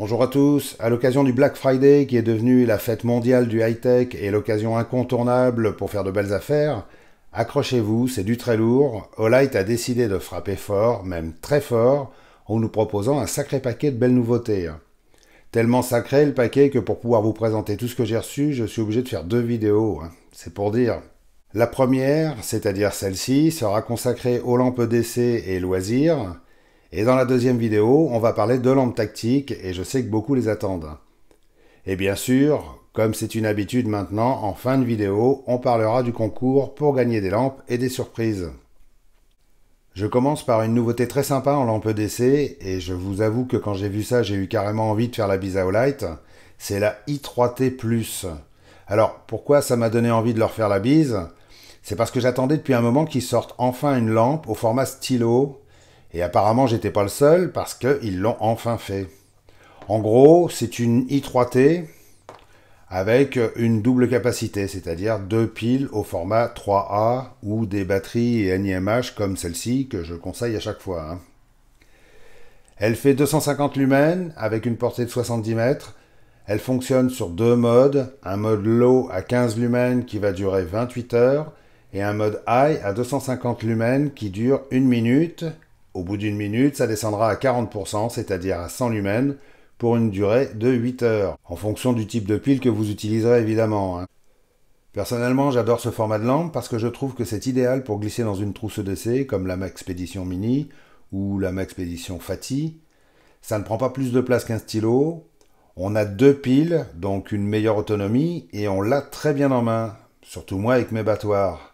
Bonjour à tous. À l'occasion du Black Friday qui est devenu la fête mondiale du high-tech et l'occasion incontournable pour faire de belles affaires, accrochez-vous, c'est du très lourd. Olight a décidé de frapper fort, même très fort, en nous proposant un sacré paquet de belles nouveautés. Tellement sacré le paquet que pour pouvoir vous présenter tout ce que j'ai reçu, je suis obligé de faire 2 vidéos. C'est pour dire. La première, c'est-à-dire celle-ci, sera consacrée aux lampes d'essai et loisirs. Et dans la deuxième vidéo, on va parler de lampes tactiques, et je sais que beaucoup les attendent. Et bien sûr, comme c'est une habitude maintenant, en fin de vidéo, on parlera du concours pour gagner des lampes et des surprises. Je commence par une nouveauté très sympa en lampe d'essai, et je vous avoue que quand j'ai vu ça, j'ai eu carrément envie de faire la bise à Olight. C'est la i3T+. Alors, pourquoi ça m'a donné envie de leur faire la bise? C'est parce que j'attendais depuis un moment qu'ils sortent enfin une lampe au format stylo. Et apparemment, j'étais pas le seul parce qu'ils l'ont enfin fait. En gros, c'est une i3T avec une double capacité, c'est-à-dire 2 piles au format 3A ou des batteries et NiMH comme celle-ci que je conseille à chaque fois. Elle fait 250 lumens avec une portée de 70 mètres. Elle fonctionne sur 2 modes, un mode low à 15 lumens qui va durer 28 heures et un mode high à 250 lumens qui dure 1 minute. Au bout d'1 minute, ça descendra à 40%, c'est-à-dire à 100 lumens, pour une durée de 8 heures, en fonction du type de pile que vous utiliserez évidemment. Personnellement, j'adore ce format de lampe parce que je trouve que c'est idéal pour glisser dans une trousse d'essai comme la Maxpedition Mini ou la Maxpedition Fati. Ça ne prend pas plus de place qu'un stylo. On a 2 piles, donc une meilleure autonomie, et on l'a très bien en main, surtout moi avec mes battoirs.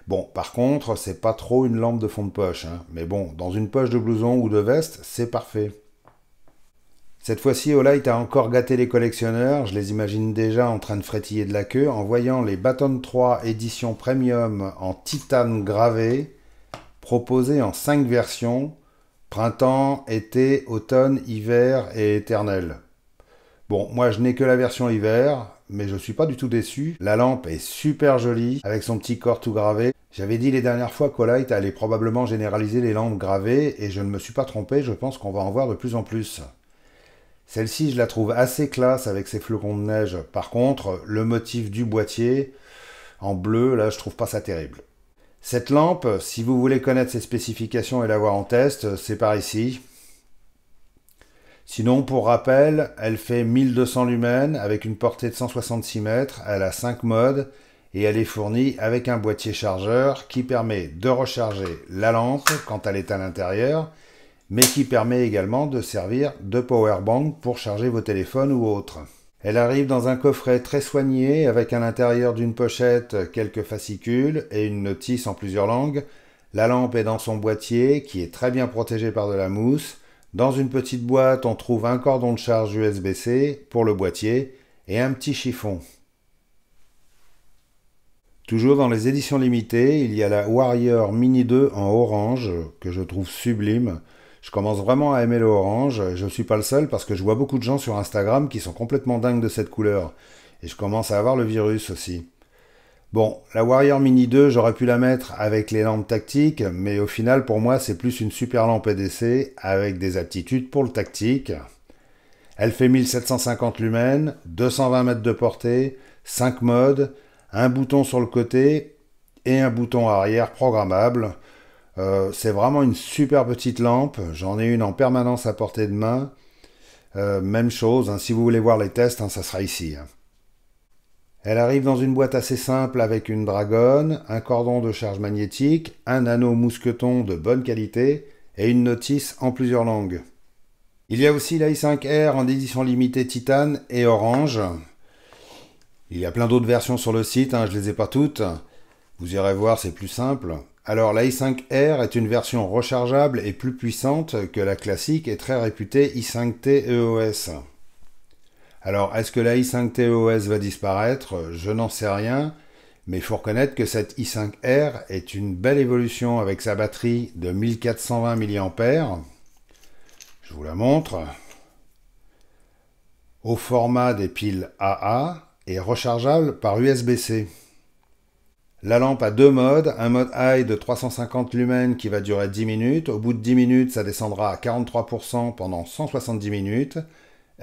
Bon, par contre, c'est pas trop une lampe de fond de poche, mais bon, dans une poche de blouson ou de veste, c'est parfait. Cette fois-ci, Olight a encore gâté les collectionneurs, je les imagine déjà en train de frétiller de la queue en voyant les Baton 3 édition premium en titane gravé, proposés en 5 versions, printemps, été, automne, hiver et éternel. Bon, moi je n'ai que la version hiver, mais je suis pas du tout déçu. La lampe est super jolie, avec son petit corps tout gravé. J'avais dit les dernières fois qu'Olight allait probablement généraliser les lampes gravées, et je ne me suis pas trompé, je pense qu'on va en voir de plus en plus. Celle-ci, je la trouve assez classe avec ses flocons de neige. Par contre, le motif du boîtier, en bleu, là, je trouve pas ça terrible. Cette lampe, si vous voulez connaître ses spécifications et l'avoir en test, c'est par ici. Sinon, pour rappel, elle fait 1200 lumens avec une portée de 166 mètres, elle a 5 modes et elle est fournie avec un boîtier chargeur qui permet de recharger la lampe quand elle est à l'intérieur, mais qui permet également de servir de powerbank pour charger vos téléphones ou autres. Elle arrive dans un coffret très soigné avec à l'intérieur d'une pochette quelques fascicules et une notice en plusieurs langues. La lampe est dans son boîtier qui est très bien protégé par de la mousse. Dans une petite boîte, on trouve un cordon de charge USB-C pour le boîtier et un petit chiffon. Toujours dans les éditions limitées, il y a la Warrior Mini 2 en orange, que je trouve sublime. Je commence vraiment à aimer le orange, je ne suis pas le seul parce que je vois beaucoup de gens sur Instagram qui sont complètement dingues de cette couleur. Et je commence à avoir le virus aussi. Bon, la Warrior Mini 2, j'aurais pu la mettre avec les lampes tactiques, mais au final, pour moi, c'est plus une super lampe d'essai avec des aptitudes pour le tactique. Elle fait 1750 lumens, 220 mètres de portée, 5 modes, un bouton sur le côté et un bouton arrière programmable. C'est vraiment une super petite lampe, j'en ai une en permanence à portée de main. Même chose, si vous voulez voir les tests, ça sera ici. Elle arrive dans une boîte assez simple avec une dragonne, un cordon de charge magnétique, un anneau mousqueton de bonne qualité et une notice en plusieurs langues. Il y a aussi la i5R en édition limitée titane et orange. Il y a plein d'autres versions sur le site, je ne les ai pas toutes. Vous irez voir, c'est plus simple. Alors la i5R est une version rechargeable et plus puissante que la classique et très réputée i5T EOS. Alors, est-ce que la i5T EOS va disparaître? Je n'en sais rien, mais il faut reconnaître que cette i5R est une belle évolution avec sa batterie de 1420 mAh. Je vous la montre. Au format des piles AA et rechargeable par USB-C. La lampe a 2 modes, un mode high de 350 lumens qui va durer 10 minutes. Au bout de 10 minutes, ça descendra à 43% pendant 170 minutes.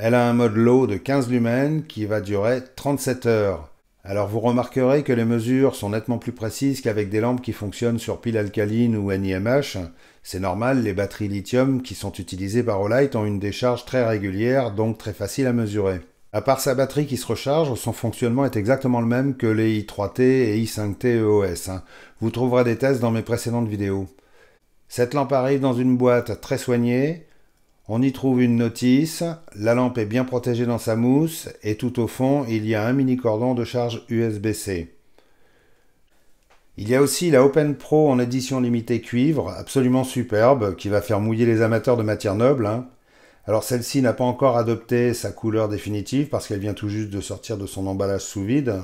Elle a un mode low de 15 lumens qui va durer 37 heures. Alors vous remarquerez que les mesures sont nettement plus précises qu'avec des lampes qui fonctionnent sur pile alcaline ou NiMH. C'est normal, les batteries lithium qui sont utilisées par Olight ont une décharge très régulière, donc très facile à mesurer. À part sa batterie qui se recharge, son fonctionnement est exactement le même que les i3T et i5T EOS. Vous trouverez des tests dans mes précédentes vidéos. Cette lampe arrive dans une boîte très soignée. On y trouve une notice, la lampe est bien protégée dans sa mousse et tout au fond, il y a un mini cordon de charge USB-C. Il y a aussi la Open Pro en édition limitée cuivre, absolument superbe, qui va faire mouiller les amateurs de matières nobles. Alors celle-ci n'a pas encore adopté sa couleur définitive parce qu'elle vient tout juste de sortir de son emballage sous vide.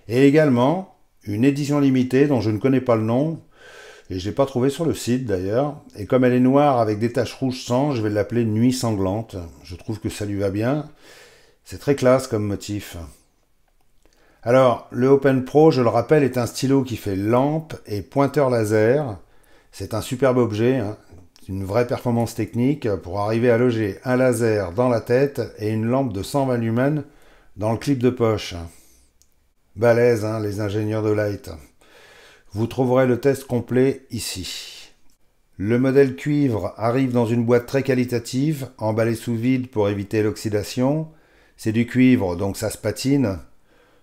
Et également, une édition limitée dont je ne connais pas le nom, et je ne l'ai pas trouvée sur le site d'ailleurs. Et comme elle est noire avec des taches rouges sang, je vais l'appeler Nuit sanglante. Je trouve que ça lui va bien. C'est très classe comme motif. Alors, le Open Pro, je le rappelle, est un stylo qui fait lampe et pointeur laser. C'est un superbe objet, une vraie performance technique pour arriver à loger un laser dans la tête et une lampe de 120 lumens dans le clip de poche. Balèze, les ingénieurs d'Olight. Vous trouverez le test complet ici. Le modèle cuivre arrive dans une boîte très qualitative, emballée sous vide pour éviter l'oxydation. C'est du cuivre, donc ça se patine.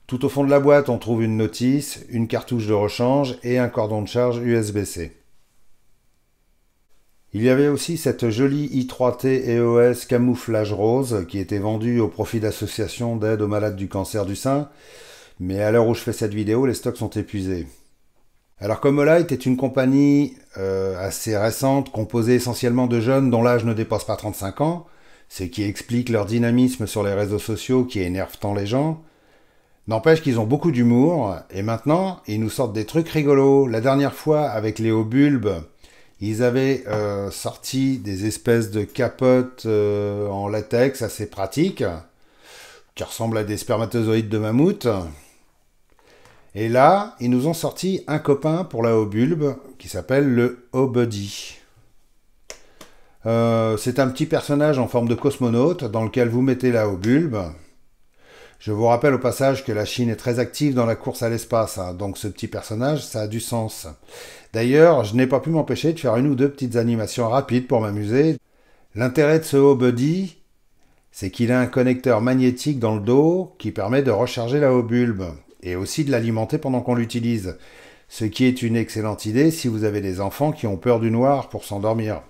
Tout au fond de la boîte, on trouve une notice, une cartouche de rechange et un cordon de charge USB-C. Il y avait aussi cette jolie i3T EOS camouflage rose qui était vendue au profit d'associations d'aide aux malades du cancer du sein, mais à l'heure où je fais cette vidéo, les stocks sont épuisés. Alors comme Olight est une compagnie assez récente, composée essentiellement de jeunes dont l'âge ne dépasse pas 35 ans, ce qui explique leur dynamisme sur les réseaux sociaux qui énervent tant les gens, n'empêche qu'ils ont beaucoup d'humour, et maintenant, ils nous sortent des trucs rigolos. La dernière fois, avec les hauts bulbes, ils avaient sorti des espèces de capotes en latex assez pratiques, qui ressemblent à des spermatozoïdes de mammouth. Et là, ils nous ont sorti un copain pour la haut bulbe, qui s'appelle le Obuddy. C'est un petit personnage en forme de cosmonaute, dans lequel vous mettez la haut bulbe. Je vous rappelle au passage que la Chine est très active dans la course à l'espace, donc ce petit personnage, ça a du sens. D'ailleurs, je n'ai pas pu m'empêcher de faire une ou deux petites animations rapides pour m'amuser. L'intérêt de ce Obuddy, c'est qu'il a un connecteur magnétique dans le dos qui permet de recharger la haut bulbe, et aussi de l'alimenter pendant qu'on l'utilise, ce qui est une excellente idée si vous avez des enfants qui ont peur du noir pour s'endormir.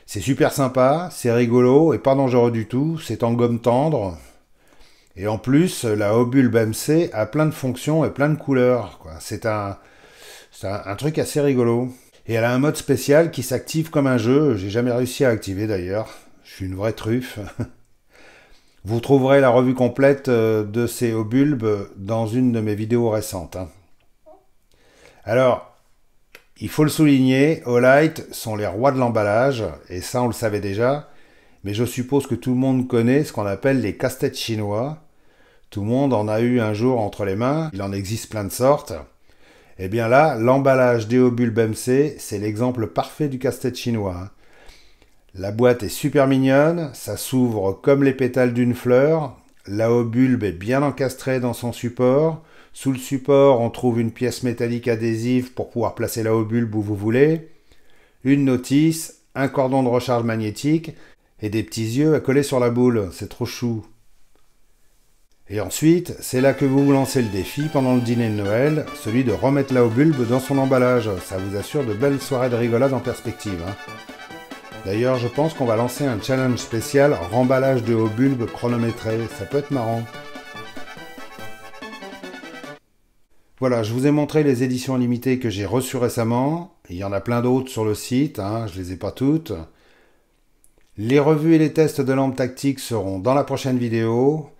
C'est super sympa, c'est rigolo et pas dangereux du tout, c'est en gomme tendre. Et en plus, la Obulb MC a plein de fonctions et plein de couleurs. C'est un truc assez rigolo. Et elle a un mode spécial qui s'active comme un jeu. J'ai jamais réussi à activer d'ailleurs. Je suis une vraie truffe. Vous trouverez la revue complète de ces Obulb dans une de mes vidéos récentes. Alors, il faut le souligner, Olight sont les rois de l'emballage, et ça on le savait déjà, mais je suppose que tout le monde connaît ce qu'on appelle les casse-têtes chinois. Tout le monde en a eu un jour entre les mains, il en existe plein de sortes. Et bien là, l'emballage Deobulb MC, c'est l'exemple parfait du casse-tête chinois. La boîte est super mignonne, ça s'ouvre comme les pétales d'une fleur, la Obulb est bien encastrée dans son support, sous le support on trouve une pièce métallique adhésive pour pouvoir placer la Obulb où vous voulez, une notice, un cordon de recharge magnétique et des petits yeux à coller sur la boule, c'est trop chou. Et ensuite, c'est là que vous vous lancez le défi pendant le dîner de Noël, celui de remettre la Obulb dans son emballage, ça vous assure de belles soirées de rigolade en perspective. D'ailleurs, je pense qu'on va lancer un challenge spécial remballage de Obulb chronométré. Ça peut être marrant. Voilà, je vous ai montré les éditions limitées que j'ai reçues récemment. Il y en a plein d'autres sur le site, je les ai pas toutes. Les revues et les tests de lampes tactiques seront dans la prochaine vidéo.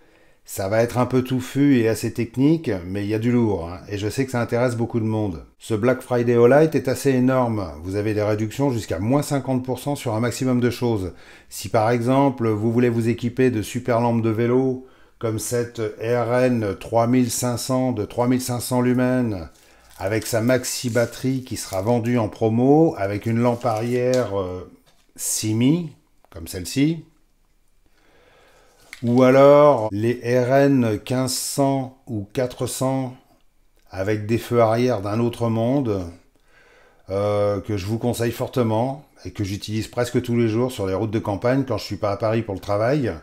Ça va être un peu touffu et assez technique, mais il y a du lourd, et je sais que ça intéresse beaucoup de monde. Ce Black Friday Olight est assez énorme, vous avez des réductions jusqu'à moins 50% sur un maximum de choses. Si par exemple, vous voulez vous équiper de super lampes de vélo, comme cette RN 3500 de 3500 lumens, avec sa maxi batterie qui sera vendue en promo, avec une lampe arrière Simi, comme celle-ci, Ou alors les RN 1500 ou 400 avec des feux arrière d'un autre monde, que je vous conseille fortement et que j'utilise presque tous les jours sur les routes de campagne quand je suis pas à Paris pour le travail.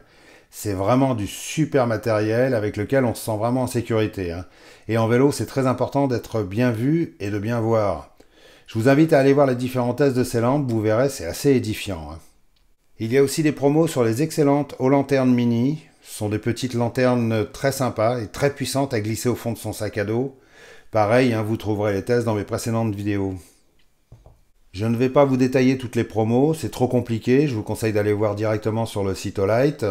C'est vraiment du super matériel avec lequel on se sent vraiment en sécurité, hein. Et en vélo, c'est très important d'être bien vu et de bien voir. Je vous invite à aller voir les différents tests de ces lampes, vous verrez, c'est assez édifiant, hein. Il y a aussi des promos sur les excellentes Holontern Mini. Ce sont des petites lanternes très sympas et très puissantes à glisser au fond de son sac à dos. Pareil, hein, vous trouverez les tests dans mes précédentes vidéos. Je ne vais pas vous détailler toutes les promos, c'est trop compliqué, je vous conseille d'aller voir directement sur le site Olight.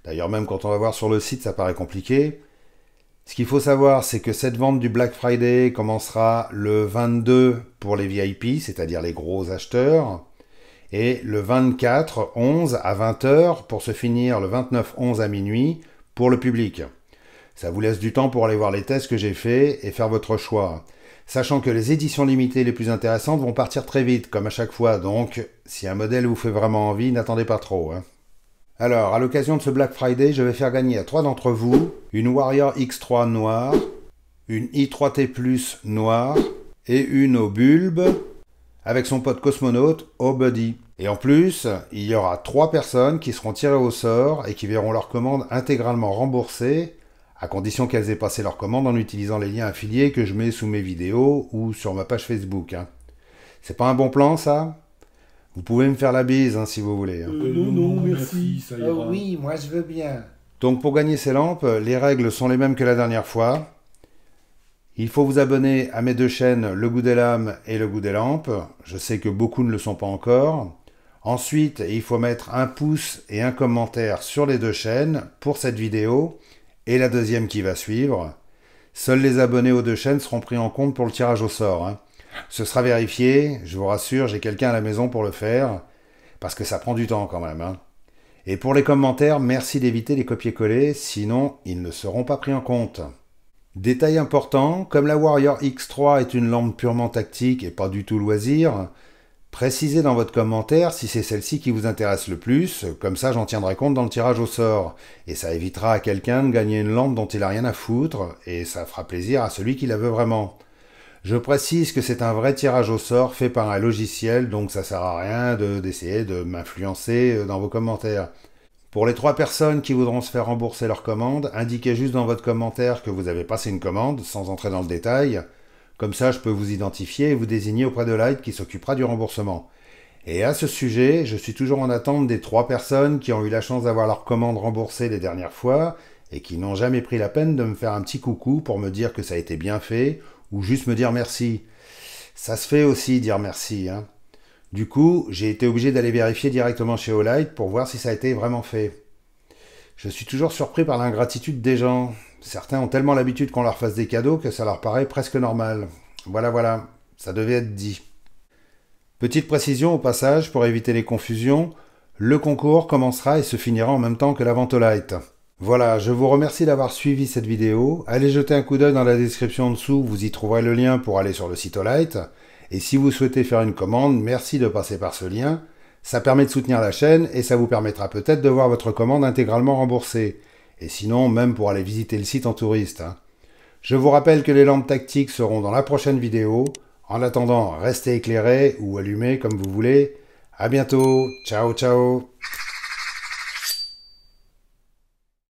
D'ailleurs, même quand on va voir sur le site, ça paraît compliqué. Ce qu'il faut savoir, c'est que cette vente du Black Friday commencera le 22 pour les VIP, c'est-à-dire les gros acheteurs, et le 24/11 à 20h pour se finir le 29/11 à minuit pour le public. Ça vous laisse du temps pour aller voir les tests que j'ai faits et faire votre choix. Sachant que les éditions limitées les plus intéressantes vont partir très vite, comme à chaque fois, donc si un modèle vous fait vraiment envie, n'attendez pas trop, hein. Alors, à l'occasion de ce Black Friday, je vais faire gagner à 3 d'entre vous une Warrior X3 noire, une i3T Plus noire et une au bulbe avec son pote cosmonaute au buddy. Et en plus, il y aura 3 personnes qui seront tirées au sort et qui verront leur commande intégralement remboursée, à condition qu'elles aient passé leur commande en utilisant les liens affiliés que je mets sous mes vidéos ou sur ma page Facebook, hein. C'est pas un bon plan, ça ? Vous pouvez me faire la bise, hein, si vous voulez, hein. Non, merci, ça ira. Oui, moi je veux bien. Donc pour gagner ces lampes, les règles sont les mêmes que la dernière fois. Il faut vous abonner à mes 2 chaînes, Le Goût des Lames et Le Goût des Lampes. Je sais que beaucoup ne le sont pas encore. Ensuite, il faut mettre un pouce et un commentaire sur les 2 chaînes pour cette vidéo et la deuxième qui va suivre. Seuls les abonnés aux 2 chaînes seront pris en compte pour le tirage au sort, hein. Ce sera vérifié, je vous rassure, j'ai quelqu'un à la maison pour le faire, parce que ça prend du temps quand même, hein. Et pour les commentaires, merci d'éviter les copier-coller, sinon ils ne seront pas pris en compte. Détail important, comme la Warrior X3 est une lampe purement tactique et pas du tout loisir, précisez dans votre commentaire si c'est celle-ci qui vous intéresse le plus, comme ça j'en tiendrai compte dans le tirage au sort, et ça évitera à quelqu'un de gagner une lampe dont il a rien à foutre, et ça fera plaisir à celui qui la veut vraiment. Je précise que c'est un vrai tirage au sort fait par un logiciel, donc ça sert à rien d'essayer de m'influencer dans vos commentaires. Pour les 3 personnes qui voudront se faire rembourser leur commande, indiquez juste dans votre commentaire que vous avez passé une commande, sans entrer dans le détail. Comme ça, je peux vous identifier et vous désigner auprès de Light qui s'occupera du remboursement. Et à ce sujet, je suis toujours en attente des 3 personnes qui ont eu la chance d'avoir leur commande remboursée les dernières fois et qui n'ont jamais pris la peine de me faire un petit coucou pour me dire que ça a été bien fait, ou juste me dire merci. Ça se fait aussi dire merci, hein. Du coup, j'ai été obligé d'aller vérifier directement chez Olight pour voir si ça a été vraiment fait. Je suis toujours surpris par l'ingratitude des gens. Certains ont tellement l'habitude qu'on leur fasse des cadeaux que ça leur paraît presque normal. Voilà, ça devait être dit. Petite précision au passage pour éviter les confusions, le concours commencera et se finira en même temps que la vente Olight. Voilà, je vous remercie d'avoir suivi cette vidéo. Allez jeter un coup d'œil dans la description en dessous, vous y trouverez le lien pour aller sur le site Olight. Et si vous souhaitez faire une commande, merci de passer par ce lien. Ça permet de soutenir la chaîne et ça vous permettra peut-être de voir votre commande intégralement remboursée. Et sinon, même pour aller visiter le site en touriste, hein. Je vous rappelle que les lampes tactiques seront dans la prochaine vidéo. En attendant, restez éclairés ou allumés comme vous voulez. À bientôt, ciao ciao.